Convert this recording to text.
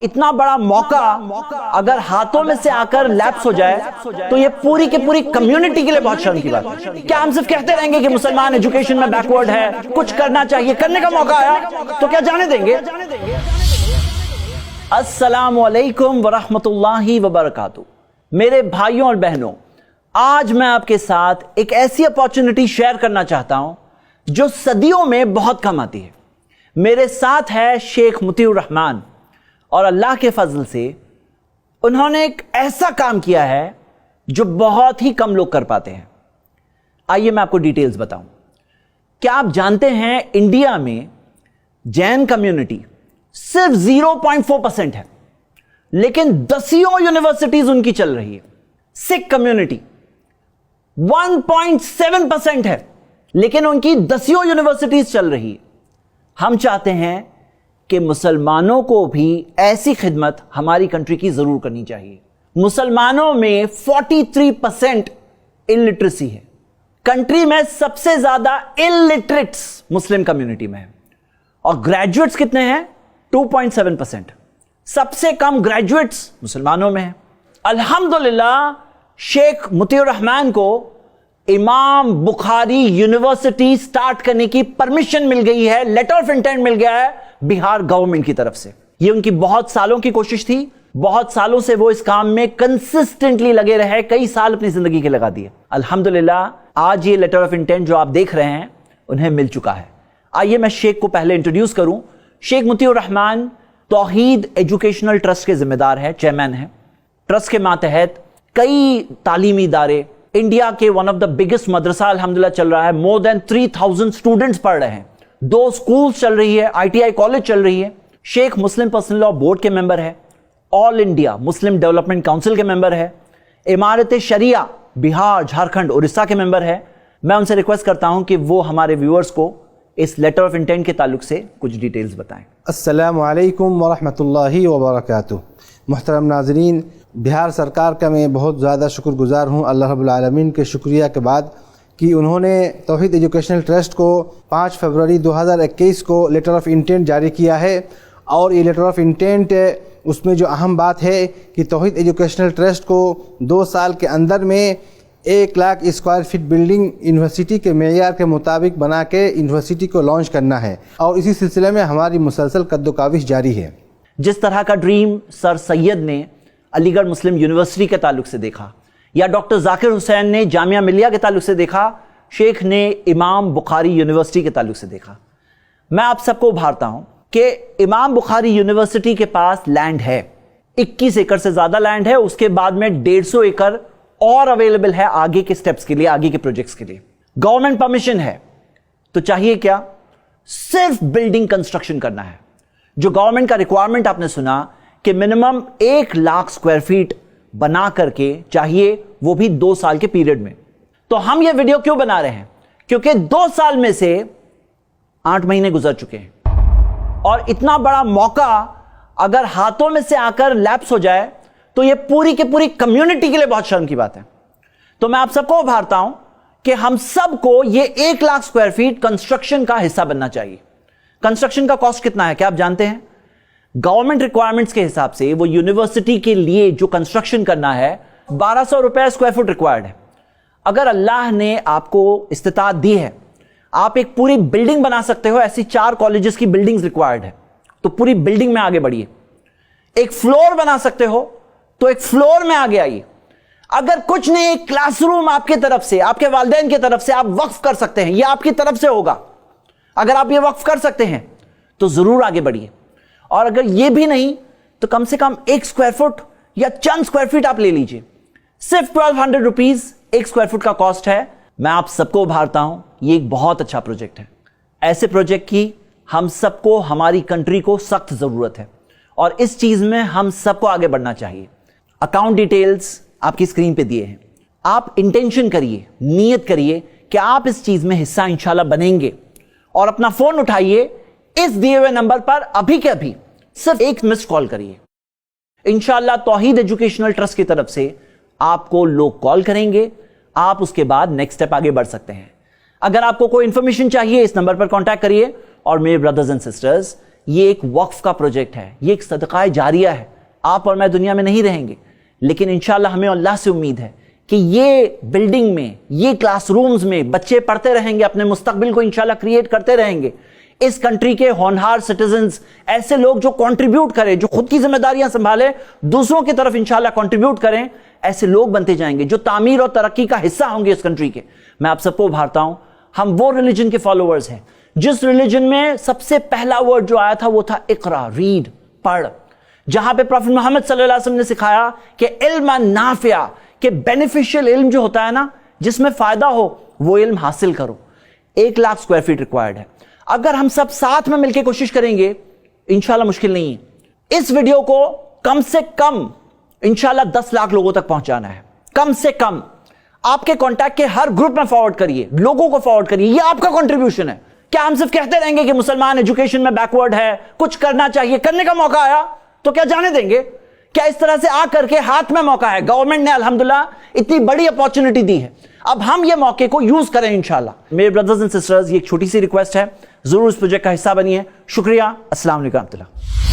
اتنا بڑا موقع اگر ہاتھوں میں سے آ کر لیپس ہو جائے تو یہ پوری کی پوری کمیونٹی کے لیے بہت شرم کی بات ہے۔ کیا ہم صرف کہتے رہیں گے کہ مسلمان ایجوکیشن میں بیکورڈ ہے، کچھ کرنا چاہیے، کرنے کا موقع آیا تو کیا جانے دیں گے؟ السلام علیکم ورحمۃ اللہ وبرکاتہ۔ میرے بھائیوں اور بہنوں، آج میں آپ کے ساتھ ایک ایسی اپارچونٹی شیئر کرنا چاہتا ہوں جو صدیوں میں بہت کم آتی ہے۔ میرے ساتھ ہے شیخ مطیع الرحمان، اور اللہ کے فضل سے انہوں نے ایک ایسا کام کیا ہے جو بہت ہی کم لوگ کر پاتے ہیں۔ آئیے میں آپ کو ڈیٹیلز بتاؤں۔ کیا آپ جانتے ہیں انڈیا میں جین کمیونٹی صرف 0.4% ہے، لیکن دسیوں یونیورسٹیز ان کی چل رہی ہے۔ سکھ کمیونٹی 1.7% ہے، لیکن ان کی دسیوں یونیورسٹیز چل رہی ہے۔ ہم چاہتے ہیں کہ مسلمانوں کو بھی ایسی خدمت ہماری کنٹری کی ضرور کرنی چاہیے۔ مسلمانوں میں 43% الٹریسی ہے۔ کنٹری میں سب سے زیادہ الٹریٹس مسلم کمیونٹی میں ہیں، اور گریجویٹس کتنے ہیں؟ 2.7%۔ سب سے کم گریجویٹس مسلمانوں میں ہیں۔ الحمدللہ شیخ مطیع الرحمان کو امام بخاری یونیورسٹی سٹارٹ کرنے کی پرمیشن مل گئی ہے، لیٹر آف انٹینٹ مل گیا ہے بہار گورنمنٹ کی طرف سے۔ یہ ان کی بہت سالوں کی کوشش تھی، بہت سالوں سے وہ اس کام میں کنسسٹنٹلی لگے رہے، کئی سال اپنی زندگی کے لگا دیے۔ الحمدللہ آج یہ لیٹر آف انٹینٹ جو آپ دیکھ رہے ہیں انہیں مل چکا ہے۔ آئیے میں شیخ کو پہلے انٹروڈیوس کروں۔ شیخ مطیع الرحمان توحید ایجوکیشنل ٹرسٹ کے ذمہ دار ہیں، چیئرمین ہیں۔ ٹرسٹ کے ماتحت کئی تعلیمی ادارے، انڈیا کے ون آف دا بگیسٹ مدرسہ الحمدللہ چل رہا ہے، مور دین 3000 اسٹوڈنٹس پڑھ رہے ہیں، 2 سکولز چل رہی ہے، ITI کالج چل رہی ہے۔ شیخ مسلم پرسنل لاء بورڈ کے ممبر ہے، آل انڈیا مسلم ڈیولپمنٹ کاؤنسل کے ممبر ہے، امارت شریعہ بہار، جھارکھنڈ، اڑیسہ کے ممبر ہے۔ میں ان سے ریکویسٹ کرتا ہوں کہ وہ ہمارے ویورز کو اس لیٹر آف انٹینٹ کے تعلق سے کچھ ڈیٹیلز بتائیں۔ السلام علیکم ورحمۃ اللہ وبرکاتہ۔ محترم ناظرین، بہار سرکار کا میں بہت زیادہ شکر گزار ہوں اللہ رب العالمین کے شکریہ کے بعد کہ انہوں نے توحید ایجوکیشنل ٹرسٹ کو 5 فروری 2021 کو لیٹر آف انٹینٹ جاری کیا ہے، اور یہ لیٹر آف انٹینٹ اس میں جو اہم بات ہے کہ توحید ایجوکیشنل ٹرسٹ کو 2 سال کے اندر میں 1 lakh square feet building university کے معیار کے مطابق بنا کے یونیورسٹی کو لانچ کرنا ہے، اور اسی سلسلے میں ہماری مسلسل قد و کاوش جاری ہے۔ جس طرح کا ڈریم سر سید نے علی گڑھ مسلم یونیورسٹی کے تعلق سے دیکھا، یا ڈاکٹر ذاکر حسین نے جامعہ ملیہ کے تعلق سے دیکھا، شیخ نے امام بخاری یونیورسٹی کے تعلق سے دیکھا۔ میں آپ سب کو ابھارتا ہوں کہ امام بخاری یونیورسٹی کے پاس لینڈ ہے، 21 ایکڑ سے زیادہ لینڈ ہے، اس کے بعد میں 150 ایکڑ اور اویلیبل ہے آگے کے سٹیپس کے لیے، آگے کے پروجیکٹس کے لیے۔ گورنمنٹ پرمیشن ہے، تو چاہیے کیا؟ صرف بلڈنگ کنسٹرکشن کرنا ہے۔ جو گورنمنٹ کا ریکوائرمنٹ آپ نے سنا کہ منیمم 1 لاکھ اسکوائر فیٹ بنا کر کے چاہیے، وہ بھی 2 سال کے پیریڈ میں۔ تو ہم یہ ویڈیو کیوں بنا رہے ہیں؟ کیونکہ 2 سال میں سے 8 مہینے گزر چکے ہیں، اور اتنا بڑا موقع اگر ہاتھوں میں سے آ کر لیپس ہو جائے تو یہ پوری کی پوری کمیونٹی کے لیے بہت شرم کی بات ہے۔ تو میں آپ سب کو ابھارتا ہوں کہ ہم سب کو یہ 1 لاکھ اسکوائر فیٹ کنسٹرکشن کا حصہ بننا چاہیے۔ کنسٹرکشن کا کاسٹ کتنا ہے کیا آپ جانتے ہیں؟ گورنمنٹ ریکوائرمنٹس کے حساب سے وہ یونیورسٹی کے لیے جو کنسٹرکشن کرنا ہے 1200 روپے اسکوائر فٹ ریکوائرڈ ہے۔ اگر اللہ نے آپ کو استطاعت دی ہے، آپ ایک پوری بلڈنگ بنا سکتے ہو، ایسی 4 کالجز کی بلڈنگز ریکوائرڈ ہے، تو پوری بلڈنگ میں آگے بڑھیے۔ ایک فلور بنا سکتے ہو تو ایک فلور میں آگے آئیے۔ اگر کچھ نہیں، ایک کلاس روم آپ کی طرف سے، آپ کے والدین کی طرف سے آپ وقف کر سکتے ہیں، یہ آپ کی طرف سے ہوگا۔ اگر آپ یہ وقف کر سکتے ہیں تو ضرور آگے بڑھیے، اور اگر یہ بھی نہیں تو کم سے کم 1 اسکوائر فٹ یا چند اسکوائر فٹ آپ لے لیجئے۔ صرف 1200 روپیز 1 اسکوائر فٹ کا کاسٹ ہے۔ میں آپ سب کو ابھارتا ہوں، یہ ایک بہت اچھا پروجیکٹ ہے۔ ایسے پروجیکٹ کی ہم سب کو، ہماری کنٹری کو سخت ضرورت ہے، اور اس چیز میں ہم سب کو آگے بڑھنا چاہیے۔ اکاؤنٹ ڈیٹیلز آپ کی اسکرین پہ دیے ہیں۔ آپ انٹینشن کریے، نیت کریے کہ آپ اس چیز میں حصہ انشاءاللہ بنیں گے، اور اپنا فون اٹھائیے، اس دیے ہوئے نمبر پر ابھی کے ابھی صرف 1 مس کال کریے۔ انشاءاللہ توحید ایجوکیشنل ٹرسٹ کی طرف سے آپ کو لوگ کال کریں گے، آپ اس کے بعد نیکسٹ سٹیپ آگے بڑھ سکتے ہیں۔ اگر آپ کو کوئی انفارمیشن چاہیے، اس نمبر پر کانٹیکٹ کریے، اور میرے بردرز اینڈ سسٹرز یہ ایک وقف کا پروجیکٹ ہے, یہ ایک صدقہ جاریہ ہے. آپ اور میں دنیا میں نہیں رہیں گے, لیکن انشاءاللہ ہمیں اللہ سے امید ہے کہ یہ بلڈنگ میں, یہ کلاس رومز میں بچے پڑھتے رہیں گے, اپنے مستقبل کو انشاءاللہ کریٹ کرتے رہیں گے. اس کنٹری کے ہونہار سٹیزنز, ایسے لوگ جو کنٹریبیوٹ کریں, جو خود کی ذمہ داریاں سنبھالیں, دوسروں کی طرف انشاءاللہ کنٹریبیوٹ کریں, ایسے لوگ بنتے جائیں گے جو تعمیر اور ترقی کا حصہ ہوں گے اس کنٹری کے. میں آپ سب کو ابھارتا ہوں, ہم وہ ریلیجن کے فالوورز ہیں جس ریلیجن میں سب سے پہلا ورڈ جو آیا تھا وہ تھا اقرا, ریڈ, پڑھ. جہاں پہ پروفیٹ محمد صلی اللہ علیہ وسلم نے سکھایا کہ علم نافع, کہ بینیفیشل علم جو ہوتا ہے نا, جس میں فائدہ ہو, وہ علم حاصل کرو. 1 لاکھ اسکوائر فیٹ ریکوائرڈ ہے. اگر ہم سب ساتھ میں مل کے کوشش کریں گے انشاءاللہ مشکل نہیں ہے. اس ویڈیو کو کم سے کم انشاءاللہ 10 لاکھ لوگوں تک پہنچانا ہے. کم سے کم آپ کے کانٹیکٹ کے ہر گروپ میں فارورڈ کریے, لوگوں کو فارورڈ کریے. یہ آپ کا کنٹریبیوشن ہے. کیا ہم صرف کہتے رہیں گے کہ مسلمان ایجوکیشن میں بیکورڈ ہے, کچھ کرنا چاہیے, کرنے کا موقع آیا تو کیا جانے دیں گے؟ کیا اس طرح سے آ کر کے ہاتھ میں موقع ہے, گورنمنٹ نے الحمدللہ اتنی بڑی اپورچونٹی دی ہے, اب ہم یہ موقع کو یوز کریں انشاءاللہ. میرے بردرز اینڈ سسٹرز, یہ ایک چھوٹی سی ریکویسٹ ہے, ضرور اس پروجیکٹ کا حصہ بنیے. شکریہ. السلام علیکم ورحمۃ اللہ.